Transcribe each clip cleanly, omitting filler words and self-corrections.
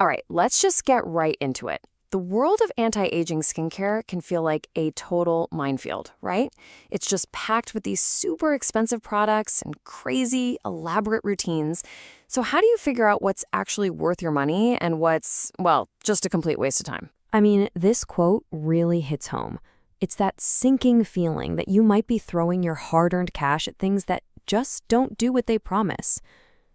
All right, let's just get right into it. The world of anti-aging skincare can feel like a total minefield, right? It's just packed with these super expensive products and crazy, elaborate routines. So how do you figure out what's actually worth your money and what's, well, just a complete waste of time? I mean, this quote really hits home. It's that sinking feeling that you might be throwing your hard-earned cash at things that just don't do what they promise.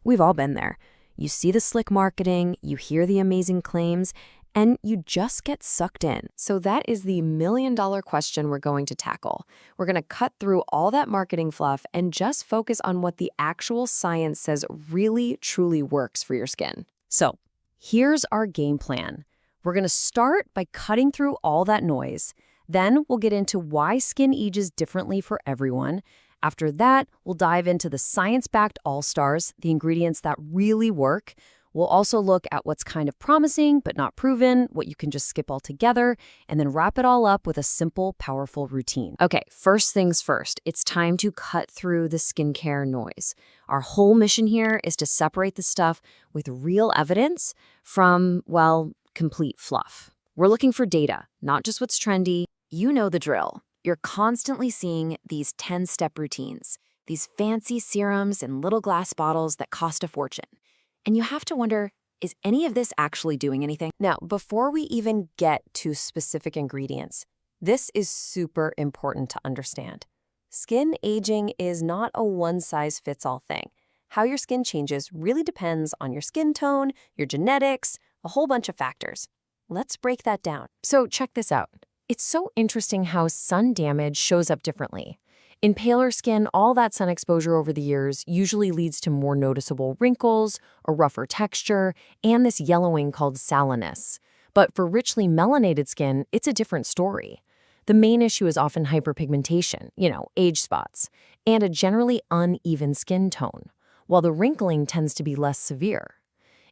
We've all been there. You see the slick marketing, you hear the amazing claims, and you just get sucked in. So that is the million-dollar question we're going to tackle. We're going to cut through all that marketing fluff and just focus on what the actual science says really, truly works for your skin. So here's our game plan. We're going to start by cutting through all that noise. Then we'll get into why skin ages differently for everyone. After that, we'll dive into the science-backed all-stars, the ingredients that really work. We'll also look at what's kind of promising but not proven, what you can just skip altogether, and then wrap it all up with a simple, powerful routine. Okay, first things first, it's time to cut through the skincare noise. Our whole mission here is to separate the stuff with real evidence from, well, complete fluff. We're looking for data, not just what's trendy. You know the drill. You're constantly seeing these 10-step routines, these fancy serums in little glass bottles that cost a fortune. And you have to wonder, is any of this actually doing anything? Now, before we even get to specific ingredients, this is super important to understand. Skin aging is not a one-size-fits-all thing. How your skin changes really depends on your skin tone, your genetics, a whole bunch of factors. Let's break that down. So check this out. It's so interesting how sun damage shows up differently. In paler skin, all that sun exposure over the years usually leads to more noticeable wrinkles, a rougher texture, and this yellowing called sallowness. But for richly melanated skin, it's a different story. The main issue is often hyperpigmentation, age spots, and a generally uneven skin tone, while the wrinkling tends to be less severe.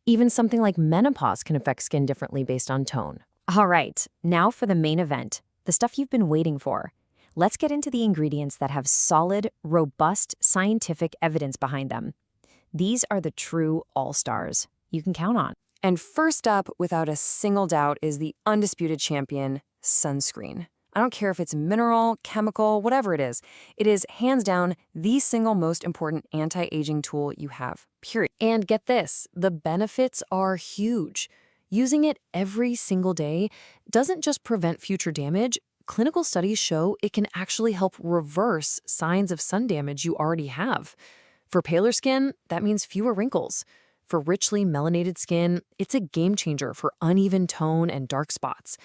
Even something like menopause can affect skin differently based on tone. All right, now for the main event, the stuff you've been waiting for. Let's get into the ingredients that have solid, robust scientific evidence behind them. These are the true all-stars you can count on. And first up, without a single doubt, is the undisputed champion, sunscreen. I don't care if it's mineral, chemical, whatever it is hands down the single most important anti-aging tool you have, period. And get this, the benefits are huge. Using it every single day doesn't just prevent future damage. Clinical studies show it can actually help reverse signs of sun damage you already have. For paler skin, that means fewer wrinkles. For richly melanated skin, it's a game changer for uneven tone and dark spots.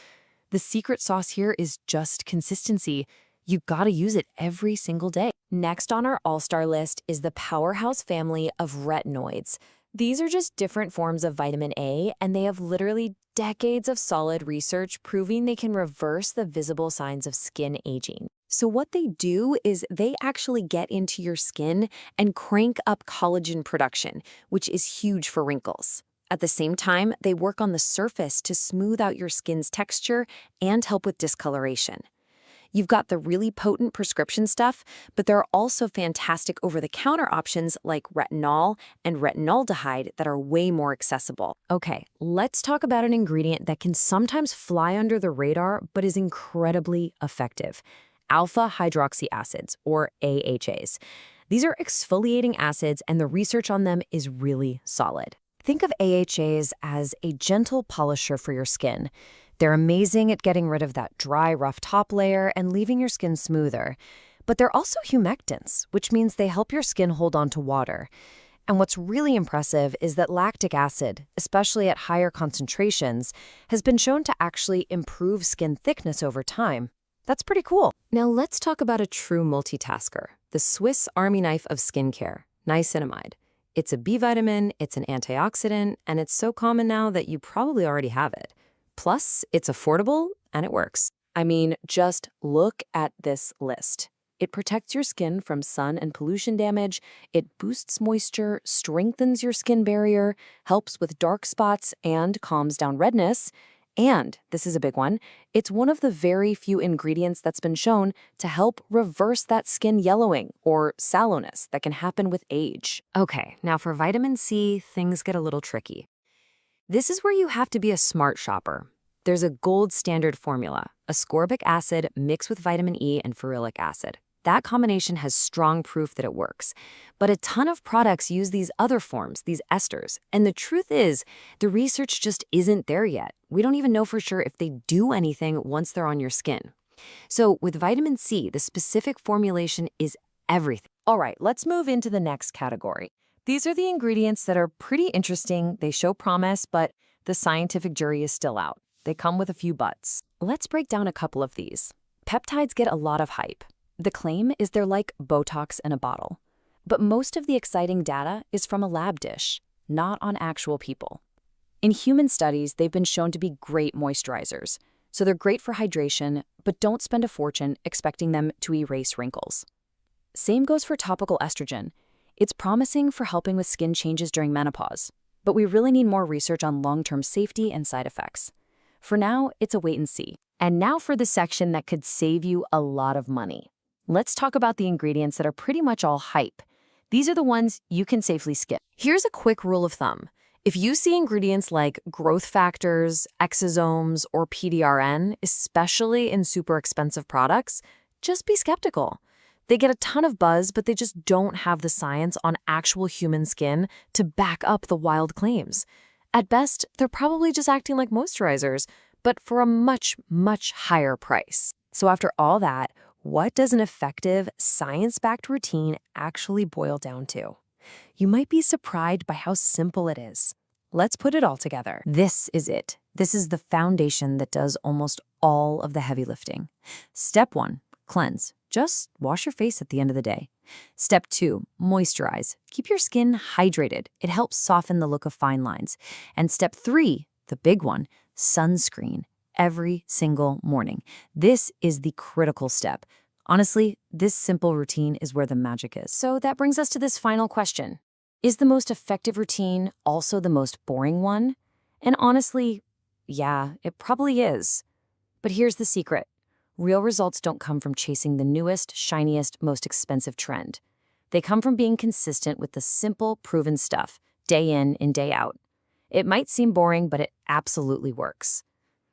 The secret sauce here is just consistency. You've got to use it every single day. Next on our all-star list is the powerhouse family of retinoids. These are just different forms of vitamin A, and they have literally decades of solid research proving they can reverse the visible signs of skin aging. So what they do is they actually get into your skin and crank up collagen production, which is huge for wrinkles. At the same time, they work on the surface to smooth out your skin's texture and help with discoloration. You've got the really potent prescription stuff, but there are also fantastic over-the-counter options like retinol and retinaldehyde that are way more accessible. Okay, let's talk about an ingredient that can sometimes fly under the radar but is incredibly effective: alpha hydroxy acids, or AHAs. These are exfoliating acids, and the research on them is really solid. Think of AHAs as a gentle polisher for your skin. They're amazing at getting rid of that dry, rough top layer and leaving your skin smoother. But they're also humectants, which means they help your skin hold on to water. And what's really impressive is that lactic acid, especially at higher concentrations, has been shown to actually improve skin thickness over time. That's pretty cool. Now let's talk about a true multitasker, the Swiss Army knife of skincare, niacinamide. It's a B vitamin, it's an antioxidant, and it's so common now that you probably already have it. Plus, it's affordable and it works. I mean, just look at this list. It protects your skin from sun and pollution damage, it boosts moisture, strengthens your skin barrier, helps with dark spots, and calms down redness. And, this is a big one, it's one of the very few ingredients that's been shown to help reverse that skin yellowing or sallowness that can happen with age. Okay, now for vitamin C, things get a little tricky. This is where you have to be a smart shopper. There's a gold standard formula, ascorbic acid mixed with vitamin E and ferulic acid. That combination has strong proof that it works. But a ton of products use these other forms, these esters. And the truth is, the research just isn't there yet. We don't even know for sure if they do anything once they're on your skin. So with vitamin C, the specific formulation is everything. All right, let's move into the next category. These are the ingredients that are pretty interesting. They show promise, but the scientific jury is still out. They come with a few buts. Let's break down a couple of these. Peptides get a lot of hype. The claim is they're like Botox in a bottle. But most of the exciting data is from a lab dish, not on actual people. In human studies, they've been shown to be great moisturizers. So they're great for hydration, but don't spend a fortune expecting them to erase wrinkles. Same goes for topical estrogen. It's promising for helping with skin changes during menopause, but we really need more research on long-term safety and side effects. For now, it's a wait and see. And now for the section that could save you a lot of money. Let's talk about the ingredients that are pretty much all hype. These are the ones you can safely skip. Here's a quick rule of thumb. If you see ingredients like growth factors, exosomes, or PDRN, especially in super expensive products, just be skeptical. They get a ton of buzz, but they just don't have the science on actual human skin to back up the wild claims. At best, they're probably just acting like moisturizers, but for a much, much higher price. So after all that, what does an effective, science-backed routine actually boil down to? You might be surprised by how simple it is. Let's put it all together. This is it. This is the foundation that does almost all of the heavy lifting. Step 1, cleanse. Just wash your face at the end of the day. Step 2, moisturize. Keep your skin hydrated. It helps soften the look of fine lines. And step 3, the big one, sunscreen. Every single morning. This is the critical step. Honestly, this simple routine is where the magic is. So that brings us to this final question. Is the most effective routine also the most boring one? And honestly, yeah, it probably is. But here's the secret. Real results don't come from chasing the newest, shiniest, most expensive trend. They come from being consistent with the simple, proven stuff, day in and day out. It might seem boring, but it absolutely works.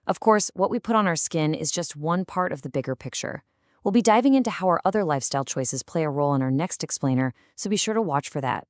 Of course, what we put on our skin is just one part of the bigger picture. We'll be diving into how our other lifestyle choices play a role in our next explainer, so be sure to watch for that.